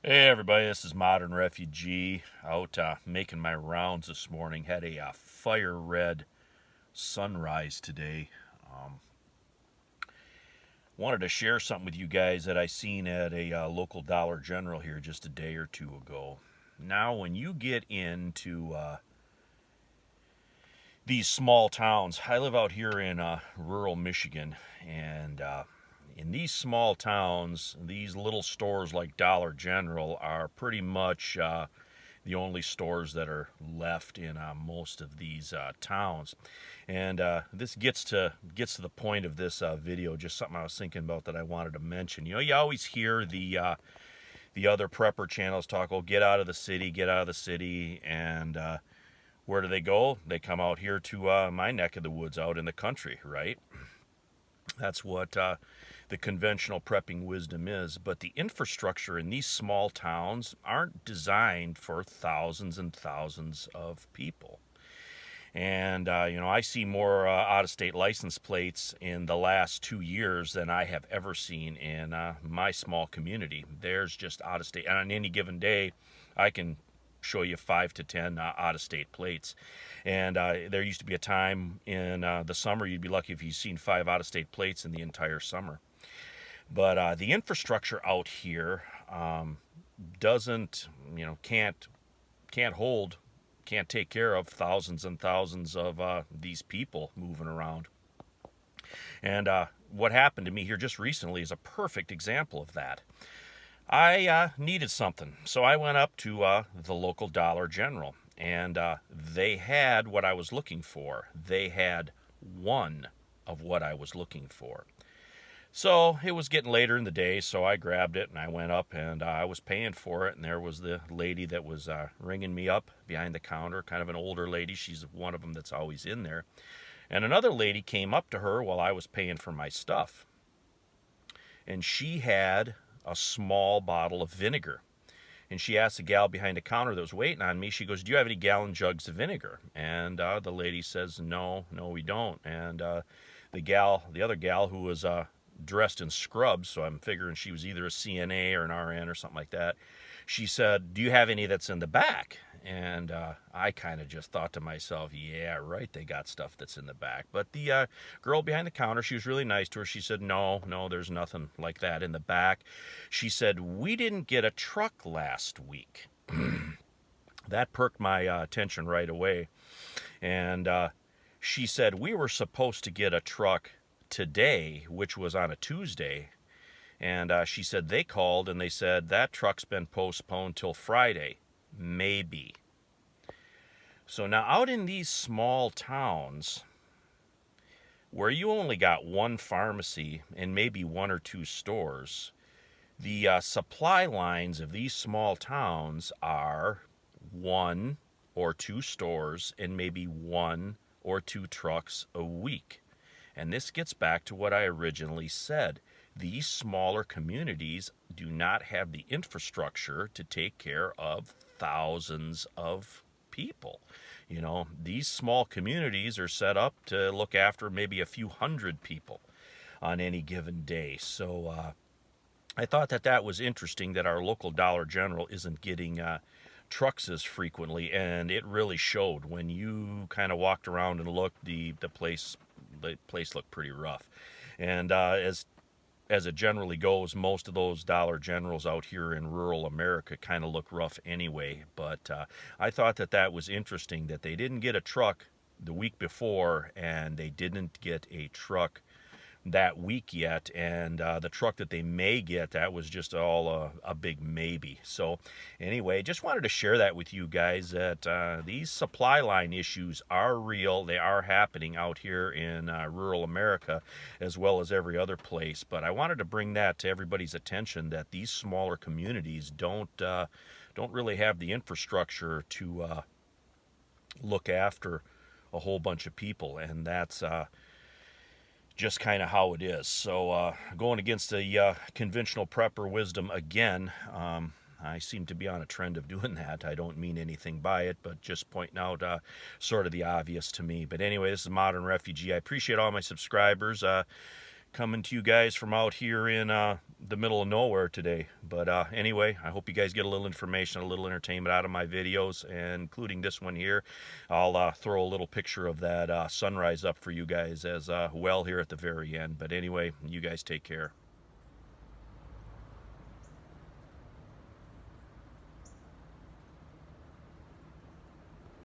Hey everybody, this is Modern Refugee out making my rounds this morning. Had a fire red sunrise today. Wanted to share something with you guys that I seen at a local Dollar General here just a day or two ago. Now, when you get into these small towns, I live out here in rural Michigan, and in these small towns, these little stores like Dollar General are pretty much the only stores that are left in most of these towns. And this gets to the point of this video. Just something I was thinking about that I wanted to mention. You know, you always hear the other prepper channels talk, "Oh, get out of the city, get out of the city," and where do they go? They come out here to my neck of the woods, out in the country, right? That's what the conventional prepping wisdom is. But the infrastructure in these small towns aren't designed for thousands and thousands of people. And, I see more out-of-state license plates in the last 2 years than I have ever seen in my small community. There's just out-of-state. And on any given day, I can show you 5 to 10 out-of-state plates. And there used to be a time in the summer you'd be lucky if you've seen 5 out-of-state plates in the entire summer. But the infrastructure out here doesn't, can't hold, can't take care of thousands and thousands of these people moving around. And what happened to me here just recently is a perfect example of that. I needed something, so I went up to the local Dollar General, and they had what I was looking for. They had one of what I was looking for. So it was getting later in the day, so I grabbed it and I went up and I was paying for it. And there was the lady that was ringing me up behind the counter, kind of an older lady. She's one of them that's always in there. And another lady came up to her while I was paying for my stuff. And she had a small bottle of vinegar. And she asked the gal behind the counter that was waiting on me, she goes, "Do you have any gallon jugs of vinegar?" And the lady says, no, we don't. And the other gal who was dressed in scrubs, so I'm figuring she was either a CNA or an RN or something like that, she said, "Do you have any that's in the back?" And I kind of just thought to myself, yeah, right, they got stuff that's in the back. But the girl behind the counter, she was really nice to her. She said, no, there's nothing like that in the back. She said, "We didn't get a truck last week." That perked my attention right away. And she said, "We were supposed to get a truck today," which was on a Tuesday. And she said they called and they said that truck's been postponed till Friday, maybe. So now out in these small towns where you only got one pharmacy and maybe one or two stores, the supply lines of these small towns are one or two stores and maybe one or two trucks a week. And this gets back to what I originally said. These smaller communities do not have the infrastructure to take care of thousands of people. These small communities are set up to look after maybe a few hundred people on any given day. So I thought that was interesting that our local Dollar General isn't getting trucks as frequently, and it really showed when you kind of walked around and looked. The place looked pretty rough. And as it generally goes, most of those Dollar Generals out here in rural America kind of look rough anyway. But I thought that was interesting that they didn't get a truck the week before, and they didn't get a truck that week yet, and the truck that they may get, that was just all a big maybe. So anyway, just wanted to share that with you guys, that these supply line issues are real. They are happening out here in rural America as well as every other place. But I wanted to bring that to everybody's attention, that these smaller communities don't really have the infrastructure to look after a whole bunch of people, and that's just kind of how it is. So going against the conventional prepper wisdom again, I seem to be on a trend of doing that. I don't mean anything by it, but just pointing out sort of the obvious to me. But anyway, this is Modern Refugee. I appreciate all my subscribers. coming to you guys from out here in the middle of nowhere today. But anyway, I hope you guys get a little information, a little entertainment out of my videos, and including this one here. I'll throw a little picture of that sunrise up for you guys as well here at the very end. But anyway, you guys take care.